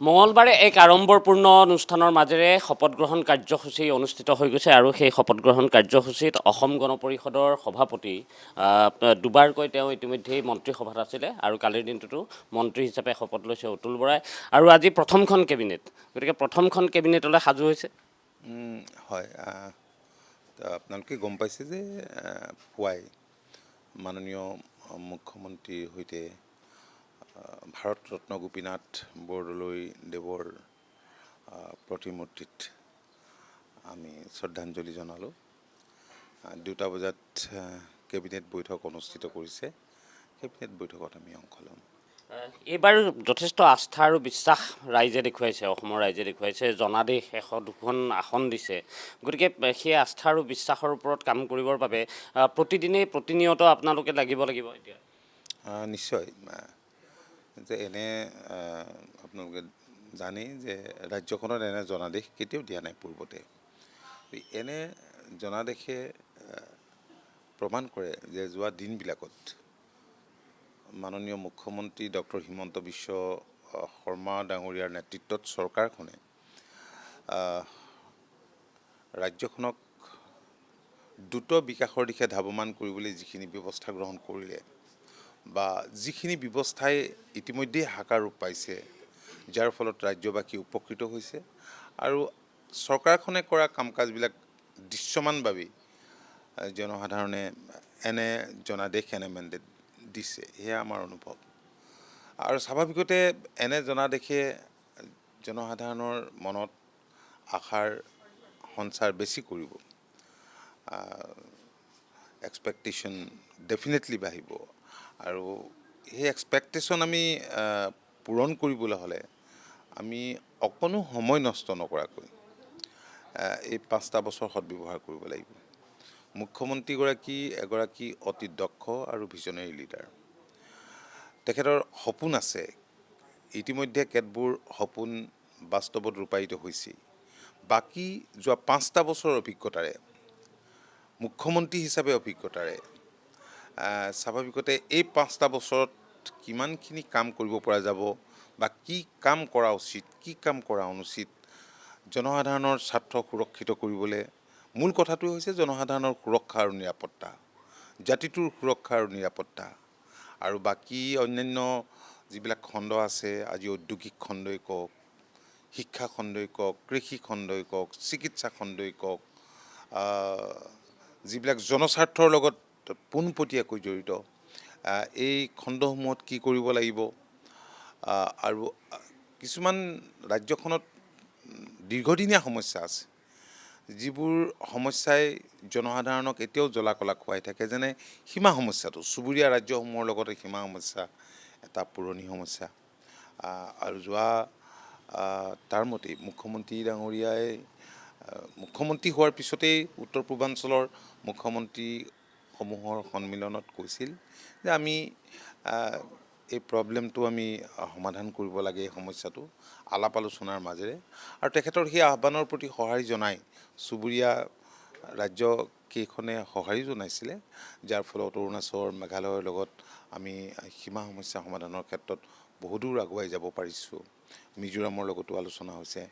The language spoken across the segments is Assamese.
মঙলবাৰে এক আড়ম্বৰপূৰ্ণ অনুষ্ঠানৰ মাজেৰে শপত গ্ৰহণ কাৰ্যসূচী অনুষ্ঠিত হৈ গৈছে আৰু সেই শপত গ্ৰহণ কাৰ্যসূচীত অসম গণ পৰিষদৰ সভাপতি দুবাৰকৈ তেওঁ ইতিমধ্যেই মন্ত্ৰীসভাত আছিলে আৰু কালিৰ দিনটোতো মন্ত্ৰী হিচাপে শপত লৈছে অতুল বৰাই আৰু আজি প্ৰথমখন কেবিনেট, গতিকে প্ৰথমখন কেবিনেটলৈ সাজু হৈছে। হয়, আপোনালোকে গম পাইছে যে পুৱাই মাননীয় মুখ্যমন্ত্ৰীৰ সৈতে ভাৰত ৰত্ন গোপীনাথ বৰদলৈদেৱৰ প্ৰতিমূৰ্তিত আমি শ্ৰদ্ধাঞ্জলি জনালোঁ। 2টা বজাত কেবিনেট বৈঠক অনুষ্ঠিত কৰিছে। কেবিনেট বৈঠকত আমি অংশ ল'ম। এইবাৰ যথেষ্ট আস্থা আৰু বিশ্বাস ৰাইজে দেখুৱাইছে, অসমৰ ৰাইজে দেখুৱাইছে। জনাদেশ 102খন আসন দিছে, গতিকে সেই আস্থা আৰু বিশ্বাসৰ ওপৰত কাম কৰিবৰ বাবে প্ৰতিনিয়ত আপোনালোকে লাগিব এতিয়া। নিশ্চয়, যে এনে আপোনালোকে জানেই যে ৰাজ্যখনত এনে জনাদেশ কেতিয়াও দিয়া নাই পূৰ্বতে। এনে জনাদেশে প্ৰমাণ কৰে যে যোৱা দিনবিলাকত মাননীয় মুখ্যমন্ত্ৰী ডক্টৰ হিমন্ত বিশ্ব শৰ্মা ডাঙৰীয়াৰ নেতৃত্বত চৰকাৰখনে ৰাজ্যখনক দ্ৰুত বিকাশৰ দিশে ধাৱমান কৰিবলৈ যিখিনি ব্যৱস্থা গ্ৰহণ কৰিলে বা যিখিনি ব্যৱস্থাই ইতিমধ্যেই সাকাৰ ৰূপ পাইছে, যাৰ ফলত ৰাজ্যবাসী উপকৃত হৈছে আৰু চৰকাৰখনে কৰা কাম কাজবিলাক দৃশ্যমানভাৱেই জনসাধাৰণে এনে জনাদেশ এনে মেণ্ডেট দিছে, সেয়া আমাৰ অনুভৱ। আৰু স্বাভাৱিকতে এনে জনাদেশে জনসাধাৰণৰ মনত আশাৰ সঞ্চাৰ বেছি কৰিব। এক্সপেক্টেশ্যন ডেফিনেটলি বাঢ়িব আৰু সেই এক্সপেক্টেশ্যন আমি পূৰণ কৰিবলৈ হ'লে আমি অকণো সময় নষ্ট নকৰাকৈ এই 5টা বছৰ সদব্যৱহাৰ কৰিব লাগিব। মুখ্যমন্ত্ৰীগৰাকী এগৰাকী অতি দক্ষ আৰু ভিজনেৰী লিডাৰ। তেখেতৰ সপোন আছে, ইতিমধ্যে কেতবোৰ সপোন বাস্তৱত ৰূপায়িত হৈছেই। বাকী যোৱা 5টা বছৰৰ অভিজ্ঞতাৰে, মুখ্যমন্ত্ৰী হিচাপে অভিজ্ঞতাৰে স্বাভাৱিকতে এই 5টা বছৰত কিমানখিনি কাম কৰিব পৰা যাব বা কি কাম কৰা উচিত, কি কাম কৰা অনুচিত, জনসাধাৰণৰ স্বাৰ্থ সুৰক্ষিত কৰিবলৈ মূল কথাটোৱে হৈছে জনসাধাৰণৰ সুৰক্ষা আৰু নিৰাপত্তা, জাতিটোৰ সুৰক্ষা আৰু নিৰাপত্তা। আৰু বাকী অন্যান্য যিবিলাক খণ্ড আছে, আজি ঔদ্যোগিক খণ্ডই কওক, শিক্ষা খণ্ডই কওক, কৃষি খণ্ডই কওক, চিকিৎসা খণ্ডই কওক, যিবিলাক জনস্বাৰ্থৰ লগত পোনপটীয়াকৈ জড়িত, এই খণ্ডসমূহত কি কৰিব লাগিব। আৰু কিছুমান ৰাজ্যখনত দীৰ্ঘদিনীয়া সমস্যা আছে, যিবোৰ সমস্যাই জনসাধাৰণক এতিয়াও জ্বলা কলা খুৱাই থাকে, যেনে সীমা সমস্যাটো। চুবুৰীয়া ৰাজ্যসমূহৰ লগতে সীমা সমস্যা এটা পুৰণি সমস্যা। আৰু যোৱা টাৰ্মতেই মুখ্যমন্ত্ৰী ডাঙৰীয়াই মুখ্যমন্ত্ৰী হোৱাৰ পিছতেই উত্তৰ পূৰ্বাঞ্চলৰ মুখ্যমন্ত্ৰীসমূহৰ সন্মিলনত কৈছিল যে আমি এই প্ৰব্লেমটো আমি সমাধান কৰিব লাগে, এই সমস্যাটো আলাপ আলোচনাৰ মাজেৰে। আৰু তেখেতৰ সেই আহ্বানৰ প্ৰতি সঁহাৰি জনাই চুবুৰীয়া ৰাজ্যকেইখনে সঁহাৰি জনাইছিলে, যাৰ ফলত অৰুণাচল, মেঘালয়ৰ লগত আমি সীমা সমস্যা সমাধানৰ ক্ষেত্ৰত বহুদূৰ আগুৱাই যাব পাৰিছোঁ। মিজোৰামৰ লগতো আলোচনা হৈছে,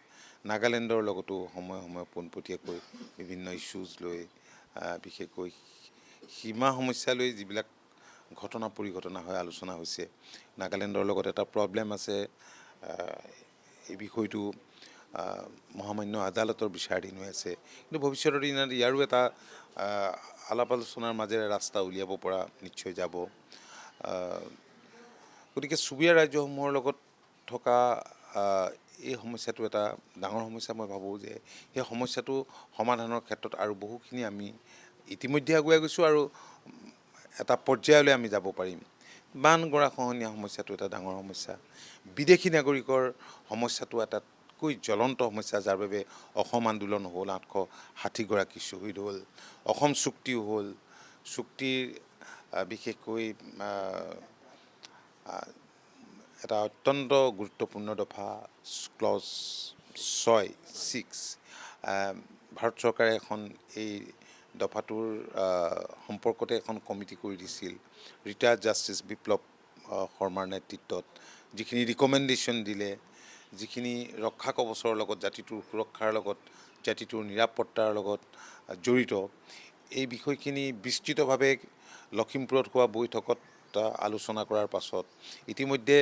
নাগালেণ্ডৰ লগতো সময়ে সময়ে পোনপটীয়াকৈ বিভিন্ন ইছ্যুজ লৈ, বিশেষকৈ সীমা সমস্যা লৈ যিবিলাক ঘটনা পৰিঘটনা হয় আলোচনা হৈছে। নাগালেণ্ডৰ লগত এটা প্ৰব্লেম আছে, এই বিষয়টো মহামান্য আদালতৰ বিচাৰাধীন হৈ আছে, কিন্তু ভৱিষ্যতৰ দিনত ইয়াৰো এটা আলাপ আলোচনাৰ মাজেৰে ৰাস্তা উলিয়াব পৰা নিশ্চয় যাব। গতিকে চুবুৰীয়া ৰাজ্যসমূহৰ লগত থকা এই সমস্যাটো এটা ডাঙৰ সমস্যা। মই ভাবোঁ যে সেই সমস্যাটো সমাধানৰ ক্ষেত্ৰত আৰু বহুখিনি আমি ইতিমধ্যে আগুৱাই গৈছোঁ আৰু এটা পৰ্যায়লৈ আমি যাব পাৰিম। বান গৰাখহনীয়া সমস্যাটো এটা ডাঙৰ সমস্যা। বিদেশী নাগৰিকৰ সমস্যাটো আটাইতকৈ জ্বলন্ত সমস্যা, যাৰ বাবে অসম আন্দোলন হ'ল, 860গৰাকী শ্বহীদ হ'ল, অসম চুক্তিও হ'ল। চুক্তিৰ বিশেষকৈ এটা অত্যন্ত গুৰুত্বপূৰ্ণ দফা ক্লজ 6 ভাৰত চৰকাৰে এই দফাটোৰ সম্পৰ্কতে এখন কমিটি কৰি দিছিল ৰিটায়াৰ্ড জাষ্টিছ বিপ্লৱ শৰ্মাৰ নেতৃত্বত, যিখিনি ৰিকমেণ্ডেশ্যন দিলে যিখিনি ৰক্ষা কৱচৰ লগত, জাতিটোৰ সুৰক্ষাৰ লগত, জাতিটোৰ নিৰাপত্তাৰ লগত জড়িত, এই বিষয়খিনি বিস্তৃতভাৱে লখিমপুৰত হোৱা বৈঠকত আলোচনা কৰাৰ পাছত ইতিমধ্যে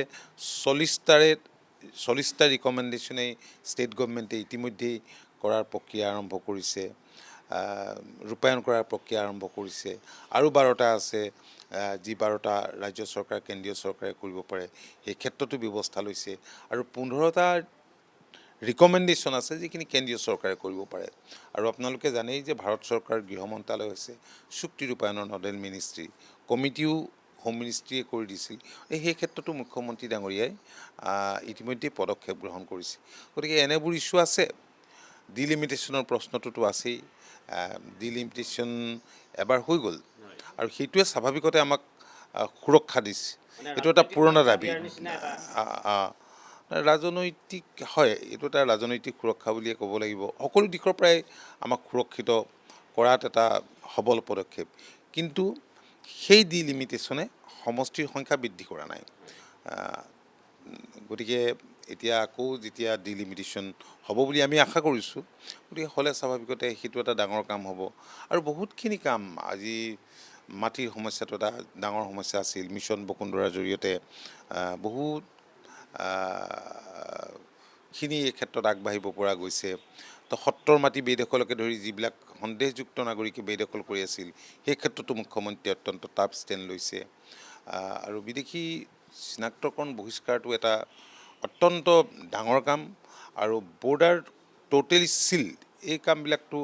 40টা ৰিকমেণ্ডেশ্যনেই ষ্টেট গভৰ্ণমেণ্টে ইতিমধ্যেই কৰাৰ প্ৰক্ৰিয়া আৰম্ভ কৰিছে, ৰূপায়ণ কৰাৰ প্ৰক্ৰিয়া আৰম্ভ কৰিছে। আৰু 12টা আছে, যি 12টা ৰাজ্য চৰকাৰ, কেন্দ্ৰীয় চৰকাৰে কৰিব পাৰে, সেই ক্ষেত্ৰতো ব্যৱস্থা লৈছে। আৰু 15টা ৰিকমেণ্ডেশ্যন আছে যিখিনি কেন্দ্ৰীয় চৰকাৰে কৰিব পাৰে। আৰু আপোনালোকে জানেই যে ভাৰত চৰকাৰৰ গৃহ মন্ত্ৰালয় হৈছে চুক্তি ৰূপায়ণৰ নডেল মিনিষ্ট্ৰী, কমিটিও হোম মিনিষ্ট্ৰীয়ে কৰি দিছিল। সেই ক্ষেত্ৰতো মুখ্যমন্ত্ৰী ডাঙৰীয়াই ইতিমধ্যেই পদক্ষেপ গ্ৰহণ কৰিছে। গতিকে এনেবোৰ ইছ্যু আছে। ডিলিমিটেশ্যনৰ প্ৰশ্নটোতো আছেই। ডিলিমিটেশ্যন এবাৰ হৈ গ'ল আৰু সেইটোৱে স্বাভাৱিকতে আমাক সুৰক্ষা দিছে। এইটো এটা পুৰণা দাবী। ৰাজনৈতিক, হয়, এইটো এটা ৰাজনৈতিক সুৰক্ষা বুলিয়ে ক'ব লাগিব। সকলো দিশৰ পৰাই আমাক সুৰক্ষিত কৰাত এটা সবল পদক্ষেপ। কিন্তু সেই ডিলিমিটেশ্যনে সমষ্টিৰ সংখ্যা বৃদ্ধি কৰা নাই। গতিকে এতিয়া আকৌ যেতিয়া ডিলিমিটেশ্যন হ'ব বুলি আমি আশা কৰিছোঁ, গতিকে হ'লে স্বাভাৱিকতে সেইটো এটা ডাঙৰ কাম হ'ব। আৰু বহুতখিনি কাম, আজি মাটিৰ সমস্যাটো এটা ডাঙৰ সমস্যা আছিল। মিছন বসুন্ধৰাৰ জৰিয়তে বহুত খিনি এই ক্ষেত্ৰত আগবাঢ়িব পৰা গৈছে। তো সত্ৰৰ মাটি বেদখলকে ধৰি যিবিলাক সন্দেহযুক্ত নাগৰিকে বেদখল কৰি আছিল, সেই ক্ষেত্ৰতো মুখ্যমন্ত্ৰীয়ে অত্যন্ত টাফ ষ্টেণ্ড লৈছে। আৰু বিদেশী চিনাক্তকৰণ বহিষ্কাৰটো এটা অত্যন্ত ডাঙৰ কাম। আৰু বৰ্ডাৰ টোটেলি চিল, এই কামবিলাকতো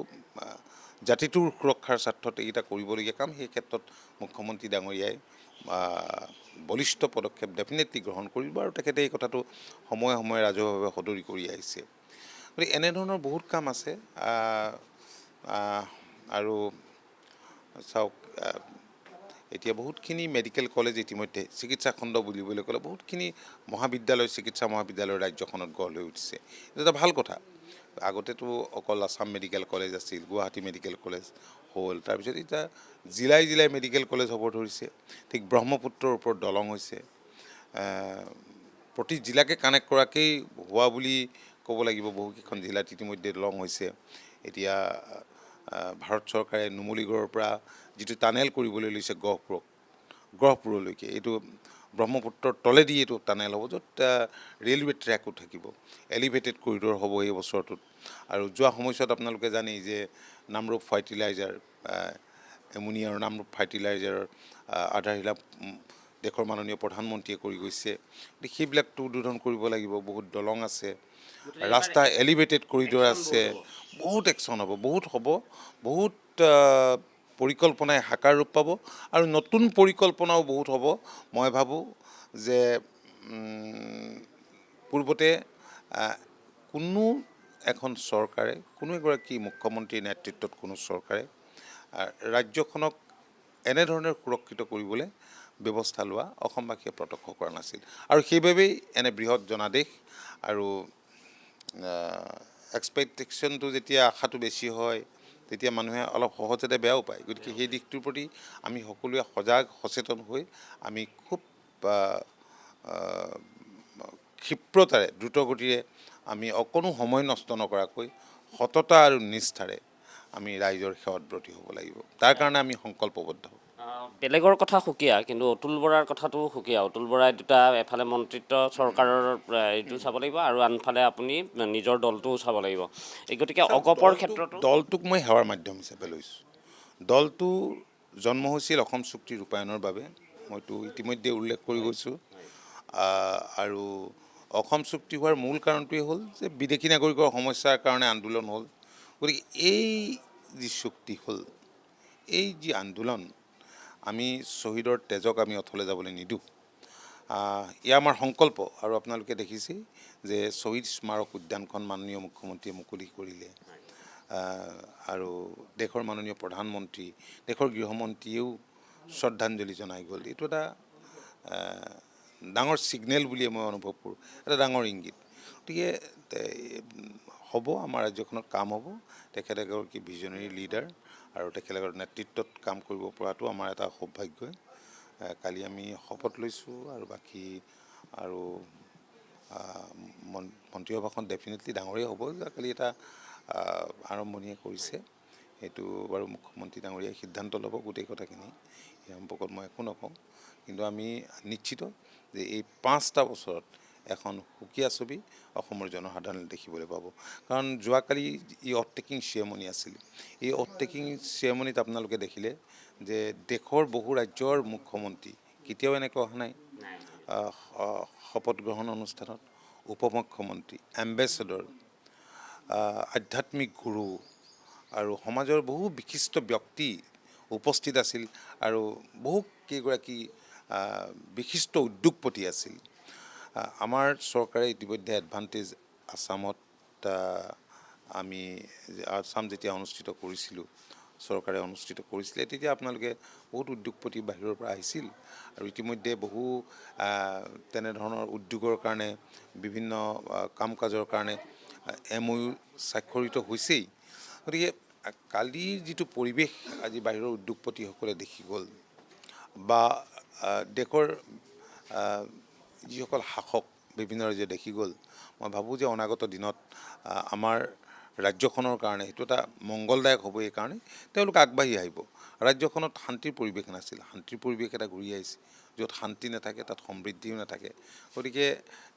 জাতিটোৰ সুৰক্ষাৰ স্বাৰ্থত এইকেইটা কৰিবলগীয়া কাম। সেই ক্ষেত্ৰত মুখ্যমন্ত্ৰী ডাঙৰীয়াই বলিষ্ঠ পদক্ষেপ ডেফিনেটলি গ্ৰহণ কৰিব আৰু তেখেতে এই কথাটো সময়ে সময়ে ৰাজহুৱাভাৱে সদৰি কৰি আহিছে। গতিকে এনেধৰণৰ বহুত কাম আছে। আৰু চাওক, এতিয়া বহুতখিনি মেডিকেল কলেজ ইতিমধ্যে, চিকিৎসা খণ্ড বুলিবলৈ ক'লে বহুতখিনি মহাবিদ্যালয়, চিকিৎসা মহাবিদ্যালয় ৰাজ্যখনত গঢ় লৈ উঠিছে। এইটো এটা ভাল কথা। আগতেতো অকল আছাম মেডিকেল কলেজ আছিল, গুৱাহাটী মেডিকেল কলেজ হ'ল, তাৰপিছত এতিয়া জিলাই জিলাই মেডিকেল কলেজ হ'ব ধৰিছে। ঠিক ব্ৰহ্মপুত্ৰৰ ওপৰত দলং হৈছে। প্ৰতি জিলাকে কানেক্ট কৰাকেই হোৱা বুলি ক'ব লাগিব। বহুকেইখন জিলাত ইতিমধ্যে দলং হৈছে। এতিয়া ভাৰত চৰকাৰে নুমলীগড়ৰ পৰা যিটো টানেল কৰিবলৈ লৈছে গহপুৰলৈকে, এইটো ব্ৰহ্মপুত্ৰৰ তলেদি এইটো টানেল হ'ব, য'ত ৰেলৱে ট্ৰেকো থাকিব, এলিভেটেড কৰিডৰ হ'ব এই বছৰটোত। আৰু যোৱা সময়ছোৱাত আপোনালোকে জানেই যে নামৰূপ ফাৰ্টিলাইজাৰ, এমোনিয়া আৰু নামৰূপ ফাৰ্টিলাইজাৰৰ আধাৰশিলা দেশৰ মাননীয় প্ৰধানমন্ত্ৰীয়ে কৰি গৈছে। গতিকে সেইবিলাকতো উদ্বোধন কৰিব লাগিব। বহুত দলং আছে, ৰাস্তা এলিভেটেড কৰিডৰ আছে, বহুত একশ্যন হ'ব, বহুত পৰিকল্পনাই সাকাৰ ৰূপ পাব। আৰু নতুন পৰিকল্পনাও বহুত হ'ব। মই ভাবোঁ যে পূৰ্বতে কোনো এখন চৰকাৰে, কোনো এগৰাকী মুখ্যমন্ত্ৰীৰ নেতৃত্বত কোনো চৰকাৰে ৰাজ্যখনক এনেধৰণে সুৰক্ষিত কৰিবলৈ ব্যৱস্থা লোৱা অসমবাসীয়ে প্ৰত্যক্ষ কৰা নাছিল। আৰু সেইবাবেই এনে বৃহৎ জনাদেশ আৰু এক্সপেক্টেশ্যনটো, যেতিয়া আশাটো বেছি হয়, তেতিয়া মানুহে অলপ সহজতে বেয়াও পায়। গতিকে সেই দিশটোৰ প্ৰতি আমি সকলোৱে সজাগ সচেতন হৈ আমি খুব ক্ষিপ্ৰতাৰে, দ্ৰুতগতিৰে, আমি অকণো সময় নষ্ট নকৰাকৈ সততা আৰু নিষ্ঠাৰে আমি ৰাইজৰ সেৱাত ব্ৰতী হ'ব লাগিব। তাৰ কাৰণে আমি সংকল্পবদ্ধ। বেলেগৰ কথা সুকীয়া, কিন্তু অতুল বৰাৰ কথাটো সুকীয়া। অতুল বৰাই দুটা, এফালে মন্ত্ৰিত্ব চৰকাৰৰ এইটো চাব লাগিব আৰু আনফালে আপুনি নিজৰ দলটোও চাব লাগিব। এই গতিকে অগপৰ ক্ষেত্ৰতো দলটোক মই সেৱাৰ মাধ্যম হিচাপে লৈছোঁ। দলটো জন্ম হৈছিল অসম চুক্তি ৰূপায়ণৰ বাবে, মইতো ইতিমধ্যে উল্লেখ কৰি গৈছোঁ। আৰু অসম চুক্তি হোৱাৰ মূল কাৰণটোৱে হ'ল যে বিদেশী নাগৰিকৰ সমস্যাৰ কাৰণে আন্দোলন হ'ল। গতিকে এই যি চুক্তি হ'ল, এই যি আন্দোলন, আমি শ্বহীদৰ তেজক আমি অথলে যাবলৈ নিদিওঁ। এয়া আমাৰ সংকল্প। আৰু আপোনালোকে দেখিছেই যে শ্বহীদ স্মাৰক উদ্যানখন মাননীয় মুখ্যমন্ত্ৰীয়ে মুকলি কৰিলে। আৰু দেশৰ মাননীয় প্ৰধানমন্ত্ৰী, দেশৰ গৃহমন্ত্ৰীয়েও শ্ৰদ্ধাঞ্জলি জনাই গ'ল। এইটো এটা ডাঙৰ ছিগনেল বুলিয়ে মই অনুভৱ কৰোঁ, এটা ডাঙৰ ইংগিত। গতিকে হ'ব, আমাৰ ৰাজ্যখনত কাম হ'ব। তেখেত এগৰাকী ভিজনেৰী লিডাৰ আৰু তেখেতৰ নেতৃত্বত কাম কৰিব পৰাটো আমাৰ এটা সৌভাগ্যই। কালি আমি শপত লৈছোঁ আৰু বাকী আৰু মন্ত্ৰীসভাখন ডেফিনেটলি ডাঙৰেই হ'ব। যোৱাকালি এটা আৰম্ভণিয়ে কৰিছে, সেইটো বাৰু মুখ্যমন্ত্ৰী ডাঙৰীয়াই সিদ্ধান্ত ল'ব গোটেই কথাখিনি, সেই সম্পৰ্কত মই একো নকওঁ। কিন্তু আমি নিশ্চিত যে এই 5টা বছৰত এখন সুকীয়া ছবি অসমৰ জনসাধাৰণে দেখিবলৈ পাব। কাৰণ যোৱাকালি ই অথ টেকিং চেৰেমনি আছিল। এই অথ টেকিং চেৰেমনিত আপোনালোকে দেখিলে যে দেশৰ বহু ৰাজ্যৰ মুখ্যমন্ত্ৰী, কেতিয়াও এনেকুৱা অহা নাই শপত গ্ৰহণ অনুষ্ঠানত, উপমুখ্যমন্ত্ৰী, এম্বেচেডৰ, আধ্যাত্মিক গুৰু আৰু সমাজৰ বহু বিশিষ্ট ব্যক্তি উপস্থিত আছিল আৰু বহু কেইগৰাকী বিশিষ্ট উদ্যোগপতি আছিল। আমাৰ চৰকাৰে ইতিমধ্যে এডভান্টেজ আছামত আমি আছাম যেতিয়া অনুষ্ঠিত কৰিছিলোঁ, চৰকাৰে অনুষ্ঠিত কৰিছিলে, তেতিয়া আপোনালোকে বহুত উদ্যোগপতি বাহিৰৰ পৰা আহিছিল আৰু ইতিমধ্যে বহু তেনেধৰণৰ উদ্যোগৰ কাৰণে বিভিন্ন কাম কাজৰ কাৰণে MOU স্বাক্ষৰিত হৈছেই। গতিকে কালিৰ যিটো পৰিৱেশ আজি বাহিৰৰ উদ্যোগপতিসকলে দেখি গ'ল বা দেশৰ যিসকল শাসক বিভিন্ন ৰাজ্যে দেখি গ'ল, মই ভাবোঁ যে অনাগত দিনত আমাৰ ৰাজ্যখনৰ কাৰণে সেইটো এটা মংগলদায়ক হ'ব। এই কাৰণে তেওঁলোক আগবাঢ়ি আহিব। ৰাজ্যখনত শান্তিৰ পৰিৱেশ নাছিল, শান্তিৰ পৰিৱেশ এটা ঘূৰি আহিছে। য'ত শান্তি নাথাকে তাত সমৃদ্ধিও নাথাকে। গতিকে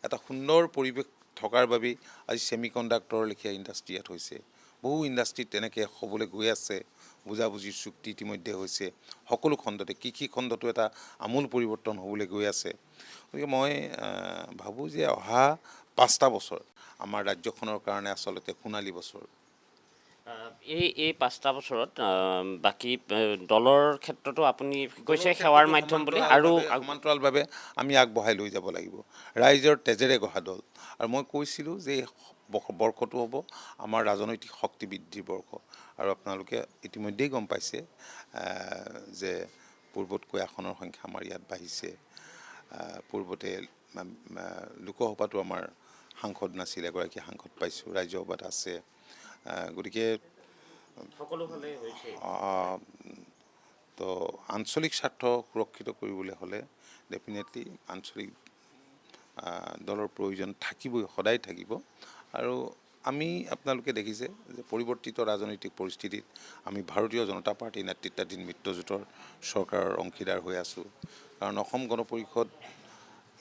এটা সুন্দৰ পৰিৱেশ থকাৰ বাবেই আজি ছেমি কণ্ডাক্টৰৰ লেখীয়া ইণ্ডাষ্ট্ৰি ইয়াত হৈছে। বহু ইণ্ডাষ্ট্ৰি তেনেকৈ হ'বলৈ গৈ আছে। বুজাবুজিৰ চুক্তি ইতিমধ্যে হৈছে সকলো খণ্ডতে। কৃষি খণ্ডটো এটা আমূল পৰিৱৰ্তন হ'বলৈ গৈ আছে। গতিকে মই ভাবোঁ যে অহা 5টা বছৰ আমাৰ ৰাজ্যখনৰ কাৰণে আচলতে সোণালী বছৰ। এই 5টা বছৰত বাকী দলৰ ক্ষেত্ৰতো আপুনি কৈছে সেৱাৰ মাধ্যম বুলি, আৰু সমান্তৰালভাৱে আমি আগবঢ়াই লৈ যাব লাগিব। ৰাইজৰ তেজেৰে গঢ়া দল, আৰু মই কৈছিলোঁ যে এই বৰ্ষটো হ'ব আমাৰ ৰাজনৈতিক শক্তি বৃদ্ধিৰ বৰ্ষ। আৰু আপোনালোকে ইতিমধ্যেই গম পাইছে যে পূৰ্বতকৈ আসনৰ সংখ্যা আমাৰ ইয়াত বাঢ়িছে। পূৰ্বতে লোকসভাতো আমাৰ সাংসদ নাছিল, এগৰাকী সাংসদ পাইছোঁ, ৰাজ্যসভাত আছে। গতিকে সকলোফালে হৈছে। তো আঞ্চলিক স্বাৰ্থ সুৰক্ষিত কৰিবলৈ হ'লে ডেফিনেটলি আঞ্চলিক দলৰ প্ৰয়োজন থাকিবই, সদায় থাকিব। আৰু আমি আপোনালোকে দেখিছে যে পৰিৱৰ্তিত ৰাজনৈতিক পৰিস্থিতিত আমি ভাৰতীয় জনতা পাৰ্টীৰ নেতৃত্বাধীন মিত্ৰজোঁটৰ চৰকাৰৰ অংশীদাৰ হৈ আছোঁ। কাৰণ অসম গণ পৰিষদ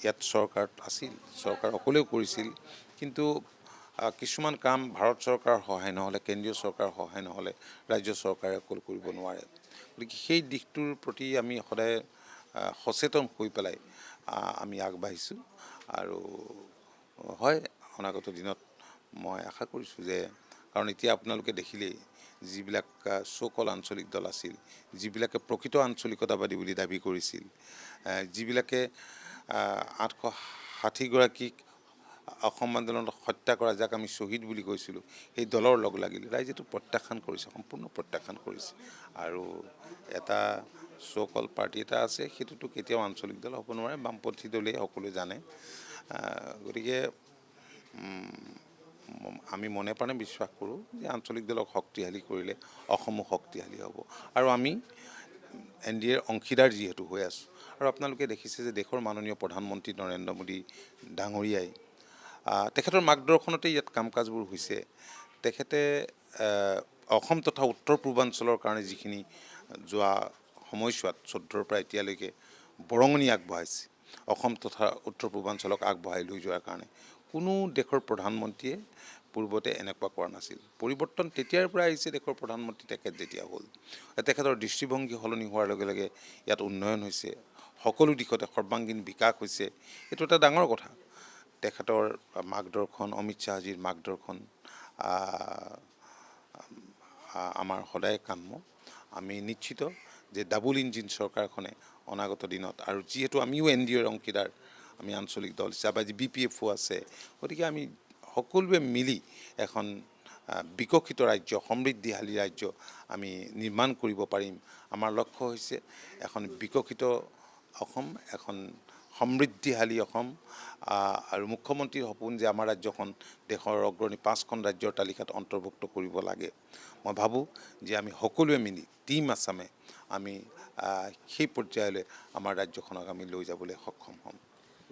ইয়াত চৰকাৰত আছিল, চৰকাৰ অকলেও কৰিছিল, কিন্তু কিছুমান কাম ভাৰত চৰকাৰৰ সহায় নহ'লে, কেন্দ্ৰীয় চৰকাৰৰ সহায় নহ'লে ৰাজ্য চৰকাৰে অকল কৰিব নোৱাৰে। গতিকে সেই দিশটোৰ প্ৰতি আমি সদায় সচেতন হৈ পেলাই আমি আগবাঢ়িছোঁ। আৰু হয়, অনাগত দিনত মই আশা কৰিছোঁ যে, কাৰণ এতিয়া আপোনালোকে দেখিলেই যিবিলাক চ' কল আঞ্চলিক দল আছিল, যিবিলাকে প্ৰকৃত আঞ্চলিকতাবাদী বুলি দাবী কৰিছিল, যিবিলাকে 860গৰাকীক অসম আন্দোলনত হত্যা কৰা, যাক আমি শ্বহীদ বুলি কৈছিলোঁ, সেই দলৰ লগ লাগিল। ৰাইজেতো প্ৰত্যাখ্যান কৰিছে, সম্পূৰ্ণ প্ৰত্যাখ্যান কৰিছে। আৰু এটা চ' কল পাৰ্টি এটা আছে, সেইটোতো কেতিয়াও আঞ্চলিক দল হ'ব নোৱাৰে, বামপন্থী দলেই সকলোৱে জানে। গতিকে আমি মনে প্ৰাণে বিশ্বাস কৰোঁ যে আঞ্চলিক দলক শক্তিশালী কৰিলে অসমো শক্তিশালী হ'ব। আৰু আমি NDAৰ অংশীদাৰ যিহেতু হৈ আছোঁ, আৰু আপোনালোকে দেখিছে যে দেশৰ মাননীয় প্ৰধানমন্ত্ৰী নৰেন্দ্ৰ মোদী ডাঙৰীয়াই তেখেতৰ মাৰ্গদৰ্শনতে ইয়াত কাম কাজবোৰ হৈছে। তেখেতে অসম তথা উত্তৰ পূৰ্বাঞ্চলৰ কাৰণে যিখিনি যোৱা সময়ছোৱাত 14ৰ পৰা এতিয়ালৈকে বৰঙণি আগবঢ়াইছে, অসম তথা উত্তৰ পূৰ্বাঞ্চলক আগবঢ়াই লৈ যোৱাৰ কাৰণে কোনো দেশৰ প্ৰধানমন্ত্ৰীয়ে পূৰ্বতে এনেকুৱা কৰা নাছিল। পৰিৱৰ্তন তেতিয়াৰ পৰা আহিছে দেশৰ প্ৰধানমন্ত্ৰী তেখেত যেতিয়া হ'ল। তেখেতৰ দৃষ্টিভংগী সলনি হোৱাৰ লগে লগে ইয়াত উন্নয়ন হৈছে, সকলো দিশতে সৰ্বাংগীন বিকাশ হৈছে। এইটো এটা ডাঙৰ কথা। তেখেতৰ মাৰ্গদৰ্শন, অমিত শ্বাহজীৰ মাৰ্গদৰ্শন আমাৰ সদায় কাম্য। আমি নিশ্চিত যে ডাবল ইঞ্জিন চৰকাৰখনে অনাগত দিনত, আৰু যিহেতু আমিও NDAৰ অংশীদাৰ, আমি আঞ্চলিক দল হিচাপে আজি BPFO আছে, গতিকে আমি সকলোৱে মিলি এখন বিকশিত ৰাজ্য, সমৃদ্ধিশালী ৰাজ্য আমি নিৰ্মাণ কৰিব পাৰিম। আমাৰ লক্ষ্য হৈছে এখন বিকশিত অসম, এখন সমৃদ্ধিশালী অসম। আৰু মুখ্যমন্ত্ৰীৰ সপোন যে আমাৰ ৰাজ্যখন দেশৰ অগ্ৰণী 5খন ৰাজ্যৰ তালিকাত অন্তৰ্ভুক্ত কৰিব লাগে। মই ভাবোঁ যে আমি সকলোৱে মিলি টীম আছামে আমি সেই পৰ্যায়লৈ আমাৰ ৰাজ্যখনক আমি লৈ যাবলৈ সক্ষম হ'ম।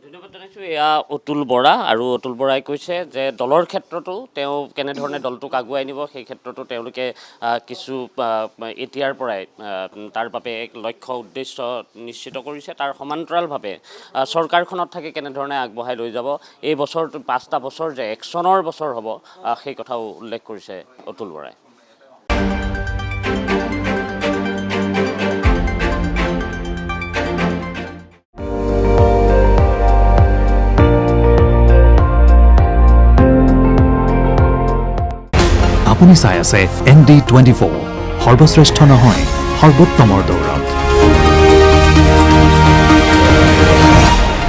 ধন্যবাদ জনাইছোঁ। এয়া অতুল বৰা, আৰু অতুল বৰাই কৈছে যে দলৰ ক্ষেত্ৰতো তেওঁ কেনেধৰণে দলটোক আগুৱাই নিব সেই ক্ষেত্ৰতো তেওঁলোকে কিছু এতিয়াৰ পৰাই তাৰ বাবে এক লক্ষ্য উদ্দেশ্য নিশ্চিত কৰিছে। তাৰ সমান্তৰালভাৱে চৰকাৰখনত থাকি কেনেধৰণে আগবঢ়াই লৈ যাব, এই বছৰটো 5টা বছৰ যে একশ্যনৰ বছৰ হ'ব, সেই কথাও উল্লেখ কৰিছে অতুল বৰাই। আপুনি চাই আছে ND24, সৰ্বশ্ৰেষ্ঠ নহয় সৰ্বোত্তমৰ দৌৰত।